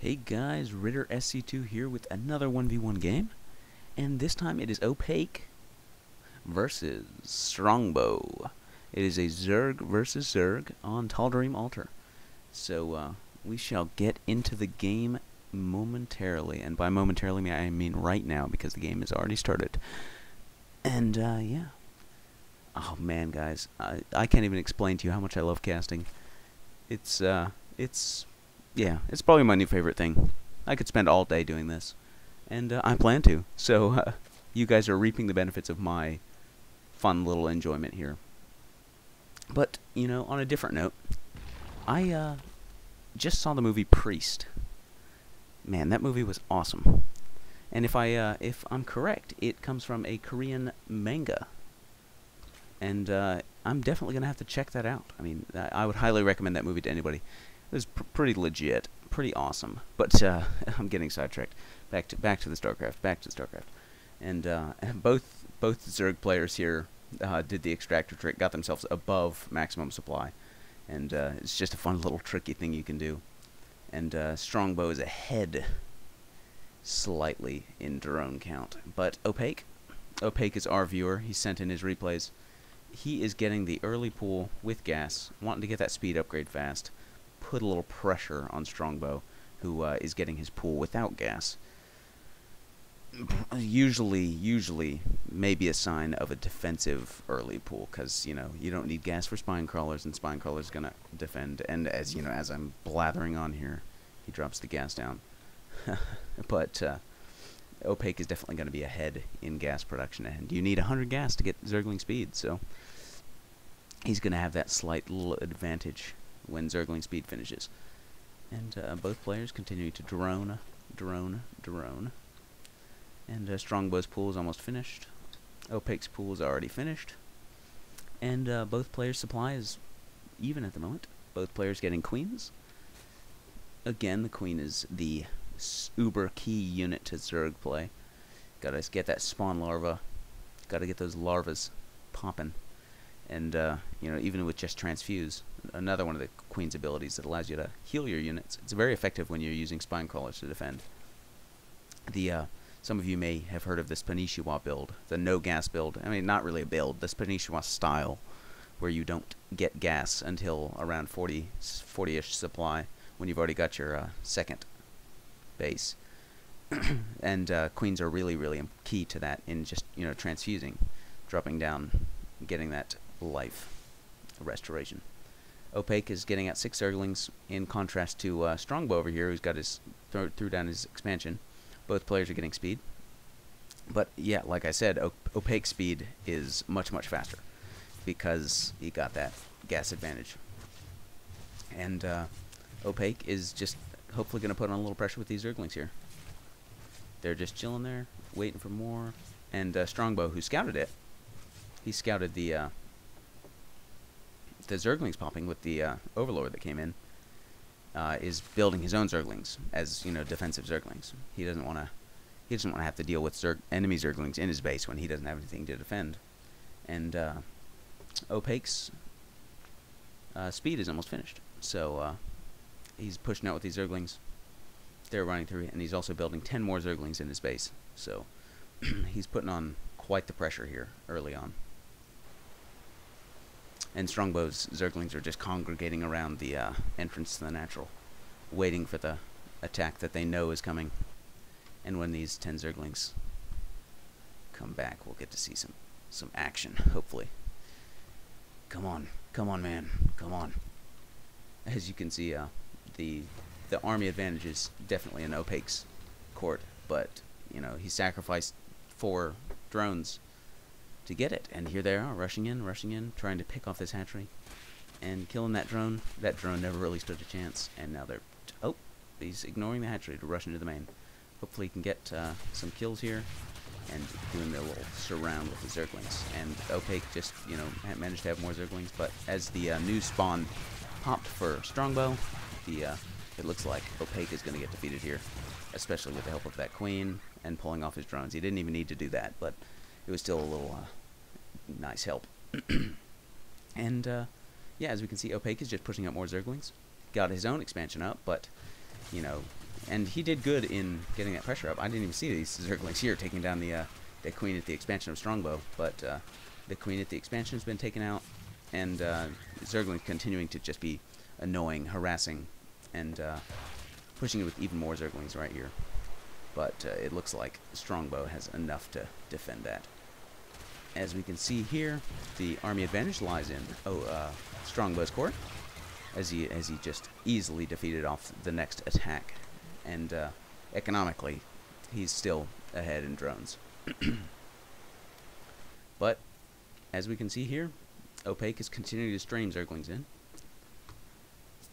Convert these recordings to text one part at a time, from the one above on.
Hey guys, Ritter SC2 here with another 1v1 game, and this time it is Opaque versus Strongbow. It is a Zerg versus Zerg on Tal'Darim Altar. So we shall get into the game momentarily, and by momentarily I mean right now because the game has already started. And yeah. Oh man guys, I can't even explain to you how much I love casting. It's yeah, it's probably my new favorite thing. I could spend all day doing this, and I plan to. So you guys are reaping the benefits of my fun little enjoyment here. But, you know, on a different note, I just saw the movie Priest. Man, that movie was awesome. And if I'm correct, it comes from a Korean manga. And I'm definitely going to have to check that out. I mean, I would highly recommend that movie to anybody. It was pretty legit, pretty awesome. But I'm getting sidetracked. Back to the StarCraft. And both Zerg players here did the extractor trick, got themselves above maximum supply, and it's just a fun little tricky thing you can do. And Strongbow is ahead slightly in drone count, but Opaque is our viewer. He sent in his replays. He is getting the early pool with gas, wanting to get that speed upgrade fast. Put a little pressure on Strongbow, who is getting his pool without gas. Usually maybe a sign of a defensive early pool, because you know you don't need gas for spine crawlers, and spine crawlers gonna defend. And as you know, as I'm blathering on here, he drops the gas down. But Opaque is definitely going to be ahead in gas production, and you need 100 gas to get Zergling speed, so he's going to have that slight little advantage when Zergling speed finishes. And both players continue to drone. And Strongbow's pool is almost finished. Opaque's pool is already finished. And both players' supply is even at the moment. Both players getting queens. Again, the queen is the uber key unit to Zerg play. Gotta get that spawn larva. Gotta get those larvas popping. And you know, even with just transfuse, another one of the queen's abilities that allows you to heal your units. It's very effective when you're using spine crawlers to defend. Some of you may have heard of the Spanishiwa build, the no gas build. I mean, not really a build, the Spanishiwa style, where you don't get gas until around 40-ish supply, when you've already got your second base. And queens are really key to that in just, you know, transfusing, dropping down, getting that life restoration. Opaque is getting out 6 Zerglings, in contrast to Strongbow over here, who's got his threw down his expansion. Both players are getting speed. But yeah, like I said, Opaque's speed is much faster because he got that gas advantage. And Opaque is just hopefully going to put on a little pressure with these Zerglings here. They're just chilling there, waiting for more. And Strongbow, who scouted it, he scouted the Zerglings popping with the Overlord that came in, is building his own Zerglings as, you know, defensive Zerglings. He doesn't want to have to deal with enemy Zerglings in his base when he doesn't have anything to defend. And Opaque's speed is almost finished, so he's pushing out with these Zerglings. They're running through, and he's also building 10 more Zerglings in his base. So he's putting on quite the pressure here early on. And Strongbow's Zerglings are just congregating around the entrance to the natural, waiting for the attack that they know is coming. And when these 10 Zerglings come back, we'll get to see some action, hopefully. Come on, man, come on. As you can see, the army advantage is definitely in Opaque's court, but you know, he sacrificed 4 drones to get it, and here they are, rushing in, trying to pick off this hatchery and killing that drone. That drone never really stood a chance, and now they're he's ignoring the hatchery to rush into the main. Hopefully he can get some kills here and doing the little surround with the Zerglings. And Opaque just, you know, managed to have more Zerglings, but as the new spawn popped for Strongbow, it looks like Opaque is going to get defeated here, especially with the help of that queen and pulling off his drones. He didn't even need to do that, but it was still a little nice help. And yeah, as we can see, Opaque is just pushing out more Zerglings. Got his own expansion up, but you know, And he did good in getting that pressure up. I didn't even see these Zerglings here taking down the queen at the expansion of Strongbow, but the queen at the expansion has been taken out, and Zerglings continuing to just be annoying, harassing, and pushing it with even more Zerglings right here. But it looks like Strongbow has enough to defend that. As we can see here, the army advantage lies in Strongbow's court, as he just easily defeated off the next attack, and economically, he's still ahead in drones. But as we can see here, Opaque is continuing to stream Zerglings in.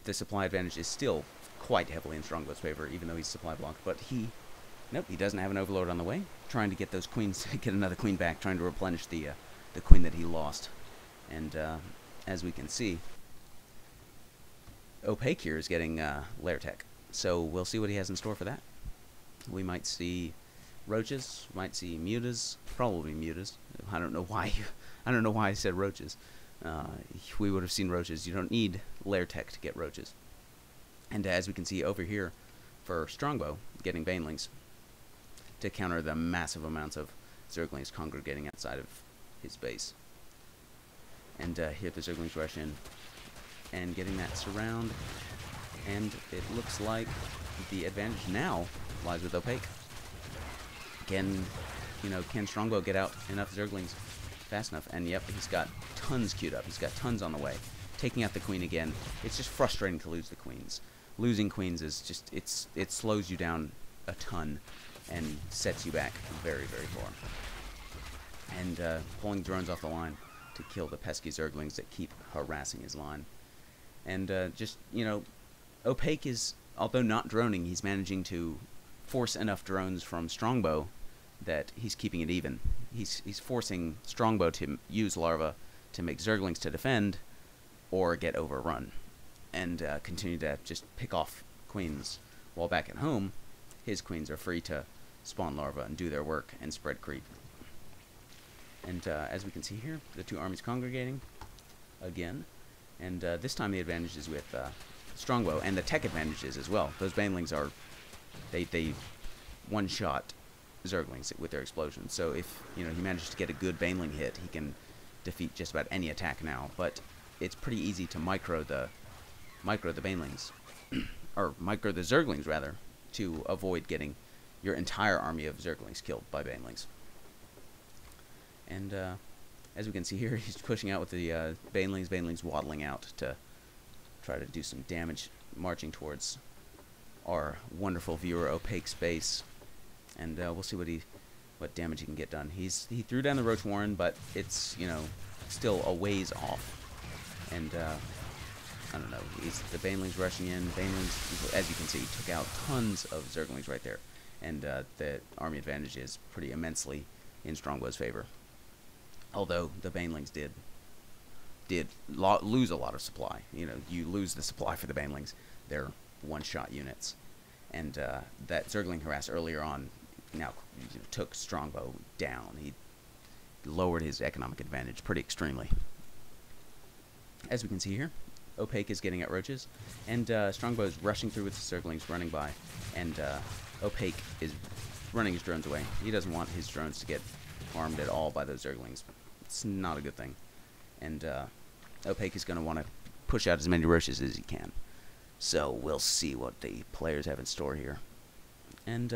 The supply advantage is still quite heavily in Strongbow's favor, even though he's supply blocked. But he doesn't have an overlord on the way. Trying to get those queens, get another queen back, trying to replenish the queen that he lost. And as we can see, Opaque here is getting lair tech. So we'll see what he has in store for that. We might see roaches, might see mutas, probably mutas. I don't know why. I don't know why I said roaches. We would have seen roaches. You don't need lair tech to get roaches. And as we can see over here, for Strongbow, getting banelings to counter the massive amounts of Zerglings congregating outside of his base. And here the Zerglings rush in and getting that surround. And it looks like the advantage now lies with Opaque. Can Strongbow get out enough Zerglings fast enough? And yep, he's got tons queued up. He's got tons on the way. Taking out the queen again. It's just frustrating to lose the queens. Losing queens is just, it slows you down a ton and sets you back very, very far. And pulling drones off the line to kill the pesky Zerglings that keep harassing his line. And Opaque is, although not droning, he's managing to force enough drones from Strongbow that he's keeping it even. He's forcing Strongbow to use larva to make Zerglings to defend or get overrun, and continue to just pick off queens. While back at home, his queens are free to spawn larvae and do their work and spread creep. And as we can see here, the two armies congregating again, and this time the advantage is with Strongbow, and the tech advantages as well. Those banelings are, they one-shot Zerglings with their explosions. So if he manages to get a good baneling hit, he can defeat just about any attack now. But it's pretty easy to micro the banelings, or micro the Zerglings rather, to avoid getting your entire army of Zerglings killed by banelings. And as we can see here, he's pushing out with the banelings waddling out to try to do some damage, marching towards our wonderful viewer Opaque's base. And we'll see what damage he can get done. He threw down the Roach Warren, but it's still a ways off. And I don't know. The banelings rushing in. Banelings, as you can see, took out tons of Zerglings right there, and the army advantage is pretty immensely in Strongbow's favor. Although the banelings did lose a lot of supply. You lose the supply for the banelings. They're one-shot units, and that Zergling harass earlier on now took Strongbow down. He lowered his economic advantage pretty extremely. As we can see here, Opaque is getting at roaches, and Strongbow is rushing through with the Zerglings running by, and Opaque is running his drones away. He doesn't want his drones to get harmed at all by those Zerglings. It's not a good thing. And Opaque is going to want to push out as many roaches as he can. So we'll see what the players have in store here. And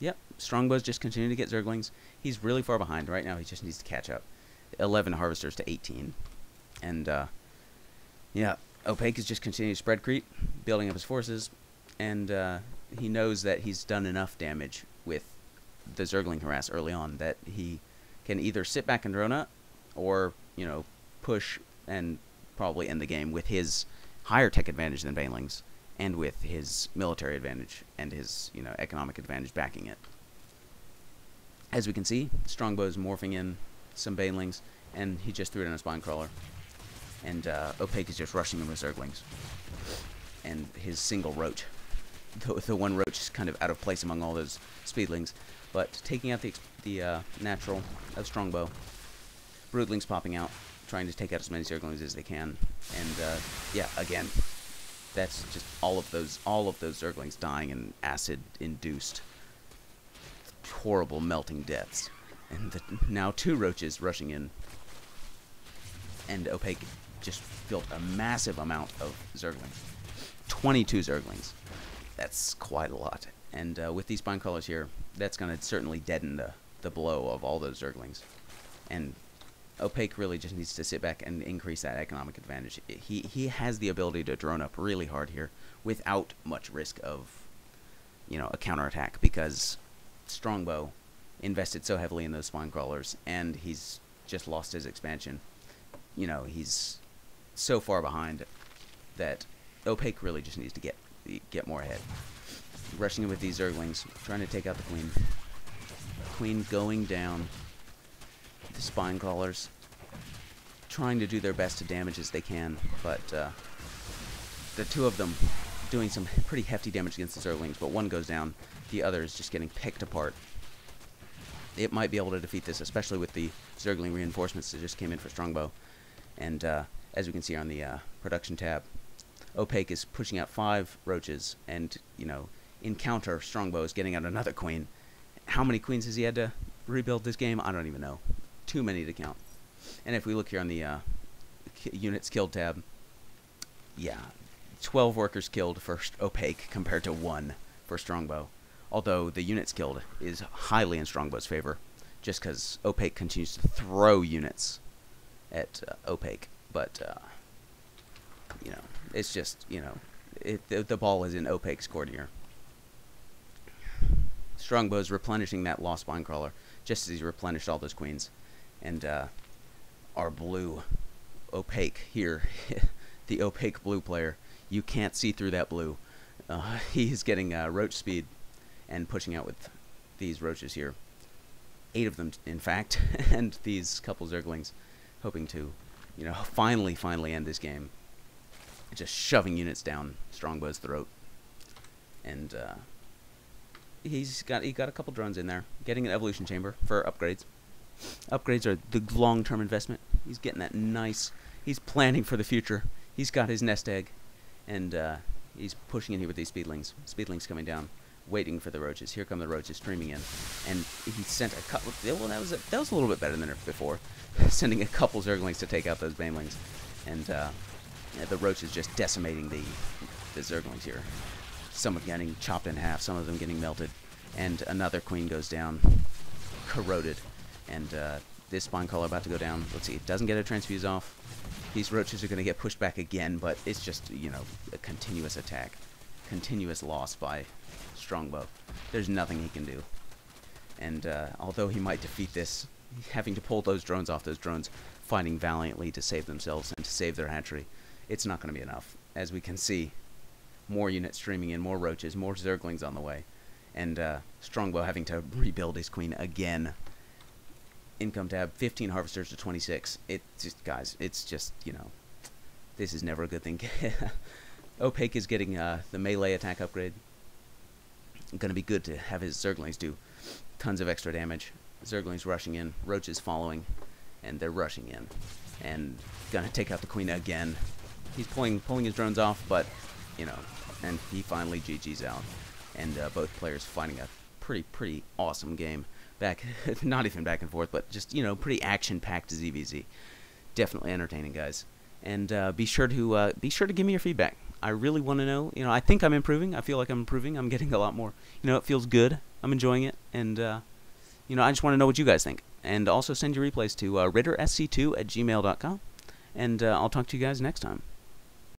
yep, Strongbow's just continuing to get Zerglings. He's really far behind right now. He just needs to catch up. 11 harvesters to 18. And yeah, Opaque is just continuing to spread creep, building up his forces, and he knows that he's done enough damage with the Zergling harass early on that he can either sit back and drone up, or push and probably end the game with his higher tech advantage than banelings, and with his military advantage and his economic advantage backing it. As we can see, Strongbow's morphing in some banelings, and he just threw it in a spine crawler. And Opaque is just rushing him with Zerglings. And his single roach. The one roach is kind of out of place among all those speedlings. But taking out the natural of Strongbow. Broodlings popping out, trying to take out as many Zerglings as they can. And yeah, again, That's just all of those Zerglings dying in acid-induced horrible melting deaths. And now 2 roaches rushing in. And Opaque just built a massive amount of Zerglings. 22 Zerglings. That's quite a lot. And with these spine crawlers here, that's going to certainly deaden the blow of all those Zerglings. And Opaque really just needs to sit back and increase that economic advantage. He has the ability to drone up really hard here without much risk of, you know, a counterattack, because Strongbow invested so heavily in those spine crawlers, and he's just lost his expansion. You know, he's so far behind that Opaque really just needs to get more ahead. Rushing in with these Zerglings, trying to take out the queen. Queen going down. The spine crawlers trying to do their best to damage as they can, but the 2 of them doing some pretty hefty damage against the Zerglings, but one goes down, the other is just getting picked apart. It might be able to defeat this, especially with the Zergling reinforcements that just came in for Strongbow. And as we can see on the production tab, Opaque is pushing out 5 roaches, and, you know, in counter, Strongbow is getting out another queen. How many queens has he had to rebuild this game? I don't even know. Too many to count. And if we look here on the units killed tab, yeah, 12 workers killed for Opaque compared to 1 for Strongbow. Although the units killed is highly in Strongbow's favor, just because Opaque continues to throw units at Opaque. But, you know, it's just, you know, the ball is in Opaque's court here. Strongbow's replenishing that lost spine crawler just as he's replenished all those queens. And our blue Opaque here, the Opaque blue player, you can't see through that blue. He's getting roach speed and pushing out with these roaches here. 8 of them, in fact, and these couple Zerglings hoping to, you know, finally end this game. Just shoving units down Strongbow's throat. And he got a couple drones in there, getting an evolution chamber for upgrades. Upgrades are the long-term investment. He's getting that nice. He's planning for the future. He's got his nest egg, and he's pushing in here with these speedlings. Speedlings coming down, waiting for the roaches. Here come the roaches streaming in, and he sent a couple. Well, that was a little bit better than before, sending a couple Zerglings to take out those banelings, and the roaches just decimating the Zerglings here. Some of them getting chopped in half, some of them getting melted, and another queen goes down, corroded. And this spine crawler about to go down. Let's see, it doesn't get a transfuse off. These roaches are going to get pushed back again, but it's just, you know, a continuous attack. Continuous loss by Strongbow. There's nothing he can do. And although he might defeat this, having to pull those drones off, those drones fighting valiantly to save themselves and to save their hatchery, it's not going to be enough. As we can see, more units streaming in, more roaches, more Zerglings on the way. And Strongbow having to rebuild his queen again. Income tab, 15 harvesters to 26. It just, guys, it's just, you know, this is never a good thing. Opaque is getting the melee attack upgrade. Going to be good to have his Zerglings do tons of extra damage. Zerglings rushing in, roaches following, and they're rushing in. And going to take out the queen again. He's pulling his drones off, but, you know, and he finally GG's out. And both players fighting a pretty awesome game. Not even back and forth, but just, you know, pretty action-packed ZVZ. Definitely entertaining, guys. And be sure to give me your feedback. I really want to know. You know, I think I'm improving. I feel like I'm improving. I'm getting a lot more. You know, it feels good. I'm enjoying it, and you know, I just want to know what you guys think. And also send your replays to rittersc2@gmail.com. And I'll talk to you guys next time.